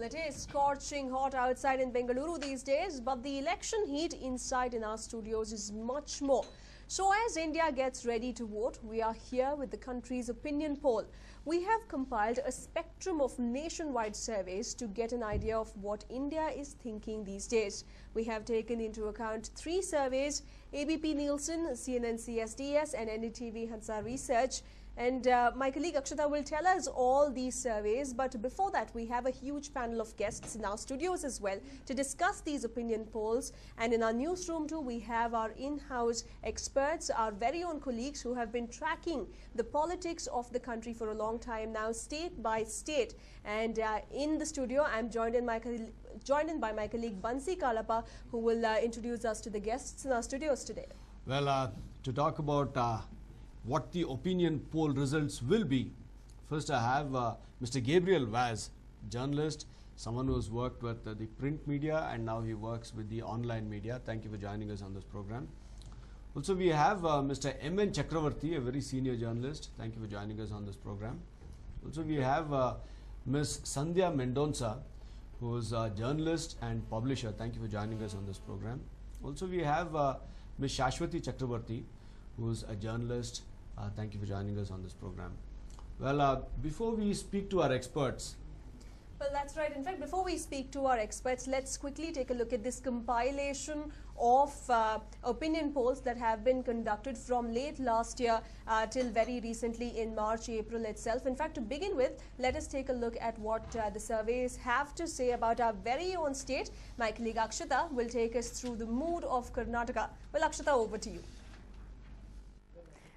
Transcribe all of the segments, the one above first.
It is scorching hot outside in Bengaluru these days, but the election heat inside in our studios is much more. So as India gets ready to vote, we are here with the country's opinion poll. We have compiled a spectrum of nationwide surveys to get an idea of what India is thinking these days. We have taken into account 3 surveys: ABP Nielsen, CNN CSDS and NDTV Hansa Research. And my colleague Akshata will tell us all these surveys. But before that, we have a huge panel of guests in our studios as well to discuss these opinion polls. And in our newsroom too, we have our in-house experts, our very own colleagues who have been tracking the politics of the country for a long time now, state by state. And in the studio, I'm joined in by my colleague Bansi Kalapa, who will introduce us to the guests in our studios today. Well, to talk about what the opinion poll results will be, first I have Mr. Gabriel Vaz, journalist, someone who has worked with the print media and now he works with the online media. Thank you for joining us on this program. Also we have Mr. M.N. Chakravarti, a very senior journalist. Thank you for joining us on this program. Also we have Ms. Sandhya Mendonca, who is a journalist and publisher. Thank you for joining us on this program. Also we have Ms. Shashwati Chakravarti, who is a journalist. Thank you for joining us on this program. Well, before we speak to our experts. Well, that's right. In fact, before we speak to our experts, let's quickly take a look at this compilation of opinion polls that have been conducted from late last year till very recently in March, April itself. In fact, to begin with, let us take a look at what the surveys have to say about our very own state. My colleague Akshata will take us through the mood of Karnataka. Well, Akshata, over to you.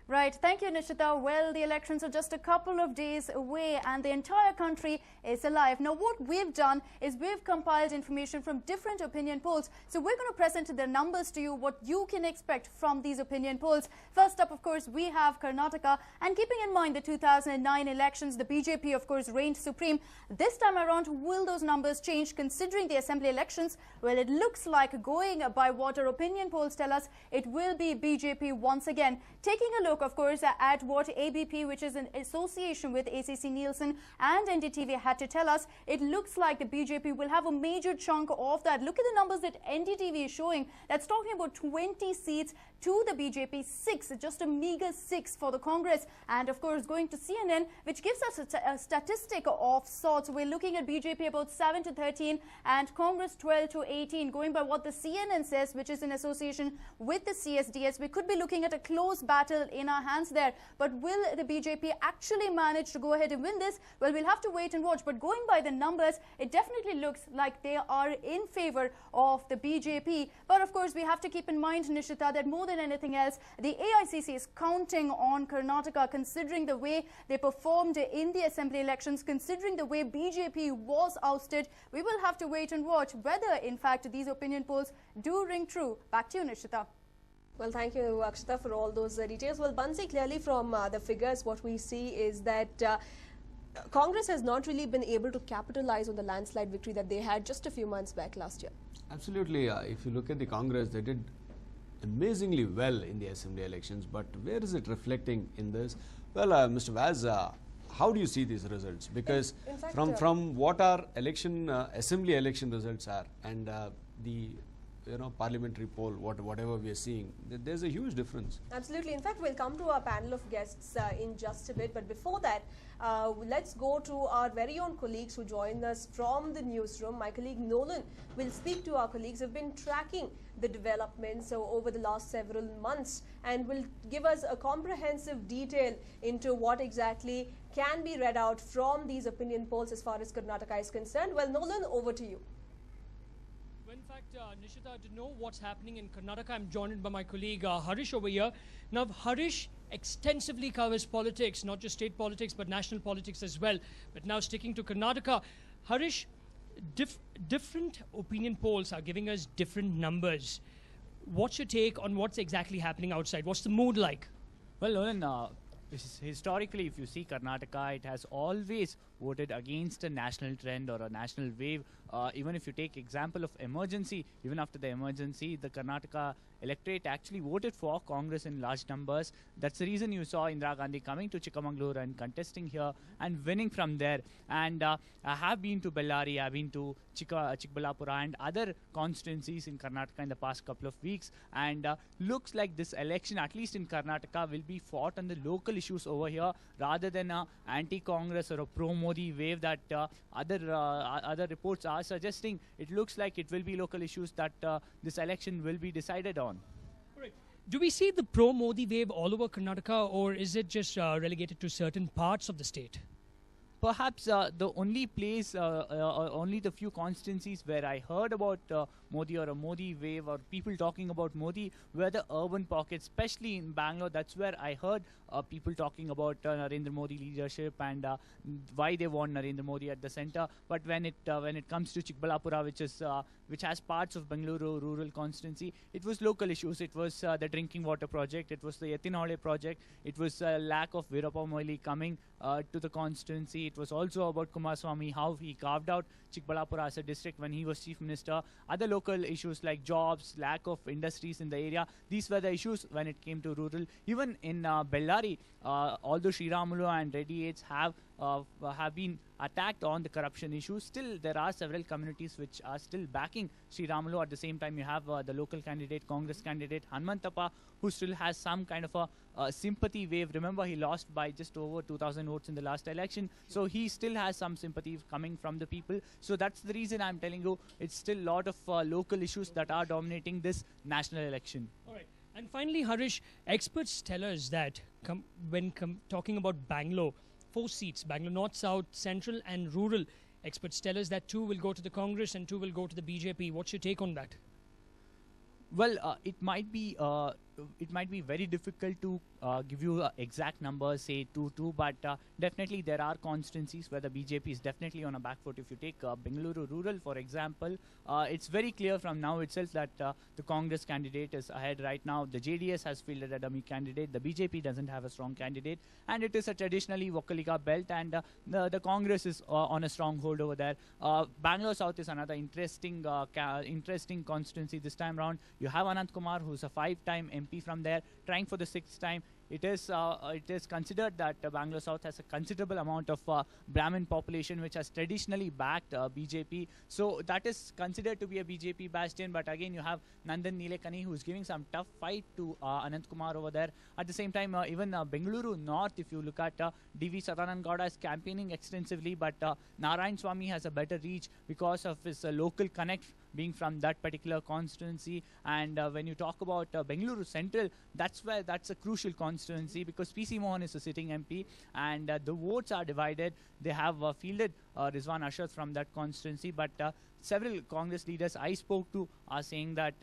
Right. Thank you, Nishita. Well, the elections are just a couple of days away and the entire country is alive. Now, what we've done is we've compiled information from different opinion polls. So we're going to present the numbers to you, what you can expect from these opinion polls. First up, of course, we have Karnataka. And keeping in mind the 2009 elections, the BJP, of course, reigned supreme. This time around, will those numbers change considering the assembly elections? Well, it looks like, going by what our opinion polls tell us, it will be BJP once again. Taking a look, of course, at what ABP, which is an association with ACC Nielsen and NDTV, had to tell us, it looks like the BJP will have a major chunk of that. Look at the numbers that NDTV is showing. That's talking about 20 seats to the BJP, 6, just a meager 6 for the Congress. And of course, going to CNN, which gives us a statistic of sorts. We're looking at BJP about 7 to 13 and Congress 12 to 18. Going by what the CNN says, which is in association with the CSDS, we could be looking at a close battle in our hands there. But will the BJP actually manage to go ahead and win this? Well, we'll have to wait and watch. But going by the numbers, it definitely looks like they are in favor of the BJP. But of course, we have to keep in mind, Nishita, that more than anything else, the AICC is counting on Karnataka, considering the way they performed in the assembly elections, considering the way BJP was ousted. We will have to wait and watch whether, in fact, these opinion polls do ring true. Back to you, Nishita. Well, thank you, Akshata, for all those details. Well, Bansi, clearly from the figures, what we see is that Congress has not really been able to capitalize on the landslide victory that they had just a few months back last year. Absolutely. If you look at the Congress, they did amazingly well in the assembly elections. But where is it reflecting in this? Well, Mr. Vaz, how do you see these results? Because in fact, from what our assembly election results are and the parliamentary poll, whatever we are seeing, there's a huge difference. Absolutely. In fact, we'll come to our panel of guests in just a bit. But before that, let's go to our very own colleagues who join us from the newsroom. My colleague Nolan will speak to our colleagues who have been tracking the developments over the last several months and will give us a comprehensive detail into what exactly can be read out from these opinion polls as far as Karnataka is concerned. Well, Nolan, over to you. In fact, Nishita, to know what's happening in Karnataka, I'm joined by my colleague Harish over here. Now, Harish extensively covers politics, not just state politics, but national politics as well. But now sticking to Karnataka, Harish, different opinion polls are giving us different numbers. What's your take on what's exactly happening outside? What's the mood like? Well, Nolan, historically, if you see Karnataka, it has always voted against a national trend or a national wave. Even if you take example of emergency, even after the emergency, the Karnataka electorate actually voted for Congress in large numbers. That's the reason you saw Indira Gandhi coming to Chikmagalur and contesting here and winning from there. And I have been to Bellary, I've been to Chikballapura and other constituencies in Karnataka in the past couple of weeks. And looks like this election, at least in Karnataka, will be fought on the local issues over here rather than a anti-Congress or a pro-Modi wave that other reports are suggesting. It looks like it will be local issues that this election will be decided on. Right. Do we see the pro-Modi wave all over Karnataka, or is it just relegated to certain parts of the state? Perhaps the only place, only the few constituencies where I heard about Modi or a Modi wave or people talking about Modi were the urban pockets, especially in Bangalore. That's where I heard people talking about Narendra Modi leadership and why they want Narendra Modi at the center. But when it comes to Chikballapura, which has parts of Bengaluru rural constituency, it was local issues. It was the drinking water project. It was the Ethinole project. It was lack of Veerappa Moily coming to the constituency. It was also about Kumaraswamy, how he carved out Chikballapura as a district when he was chief minister. Other local issues like jobs, lack of industries in the area, these were the issues when it came to rural. Even in Bellary, although Sriramulu and Reddy aides have been attacked on the corruption issues, still there are several communities which are still backing Sriramulu. At the same time, you have the local candidate, Congress candidate Hanmantappa, who still has some kind of a sympathy wave. Remember, he lost by just over 2,000 votes in the last election, so he still has some sympathy coming from the people. So that's the reason I'm telling you, it's still a lot of local issues that are dominating this national election. All right. And finally, Harish, experts tell us that when talking about Bangalore, 4 seats, Bangalore North, South, Central and Rural, experts tell us that 2 will go to the Congress and 2 will go to the BJP. What's your take on that? Well, it might be very difficult to give you exact numbers, say 2-2, but definitely there are constituencies where the BJP is definitely on a back foot. If you take Bengaluru Rural, for example, it's very clear from now itself that the Congress candidate is ahead right now. The JDS has fielded a dummy candidate. The BJP doesn't have a strong candidate, and it is a traditionally Vokalika belt, and the Congress is on a stronghold over there. Bangalore South is another interesting constituency this time around. You have Anant Kumar, who's a 5-time MP from there, trying for the 6th time. It is considered that Bangalore South has a considerable amount of Brahmin population, which has traditionally backed BJP. So that is considered to be a BJP bastion. But again, you have Nandan Nilekani, who is giving some tough fight to Anant Kumar over there. At the same time, even Bengaluru North, if you look at D.V. Sadanand Gowda is campaigning extensively, but Narayan Swamy has a better reach because of his local connect being from that particular constituency. And when you talk about Bengaluru Central, that's a crucial constituency because PC Mohan is a sitting MP, and the votes are divided. They have fielded Rizwan Ashad from that constituency, but several Congress leaders I spoke to are saying that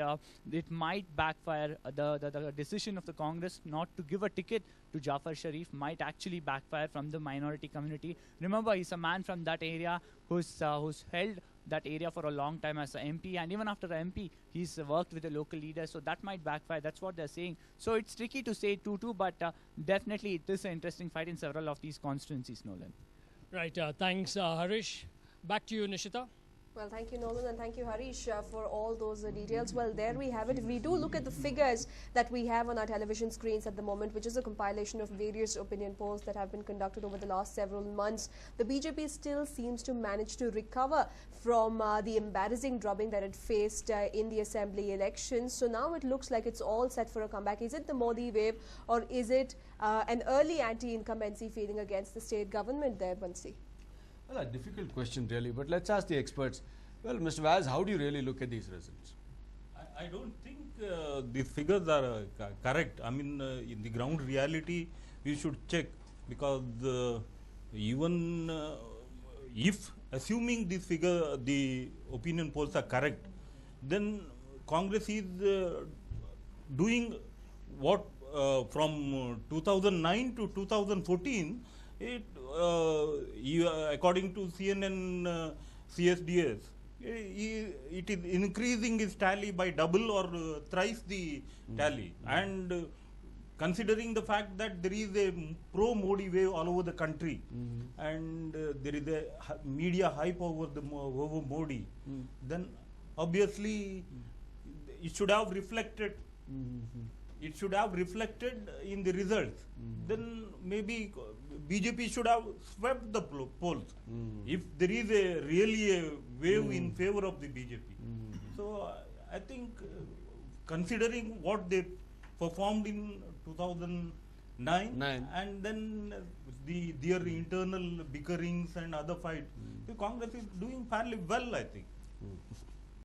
it might backfire. The decision of the Congress not to give a ticket to Jafar Sharif might actually backfire from the minority community. Remember, he's a man from that area who's held that area for a long time as an MP, and even after an MP, he's worked with the local leaders, so that might backfire. That's what they're saying. So it's tricky to say 2-2, but definitely it is an interesting fight in several of these constituencies, Nolan. Right. Thanks, Harish. Back to you, Nishita. Well, thank you, Nolan, and thank you, Harish, for all those details. Well, there we have it. If we do look at the figures that we have on our television screens at the moment, which is a compilation of various opinion polls that have been conducted over the last several months, the BJP still seems to manage to recover from the embarrassing drubbing that it faced in the assembly elections. So now it looks like it's all set for a comeback. Is it the Modi wave, or is it an early anti-incumbency feeling against the state government there, Bansi? Well, a difficult question really, but let's ask the experts. Well, Mr. Vaz, how do you really look at these results? I don't think these figures are correct. I mean, in the ground reality, we should check, because even if assuming this figure, the opinion polls are correct, then Congress is doing what from 2009 to 2014, according to CNN CSDS, it is increasing its tally by double or thrice the tally. And considering the fact that there is a pro-Modi wave all over the country, and there is a media hype over over Modi, then obviously it should have reflected. It should have reflected in the results. Then maybe BJP should have swept the polls if there is really a wave in favor of the BJP. So I think considering what they performed in 2009 and then their internal bickerings and other fights, the Congress is doing fairly well, I think.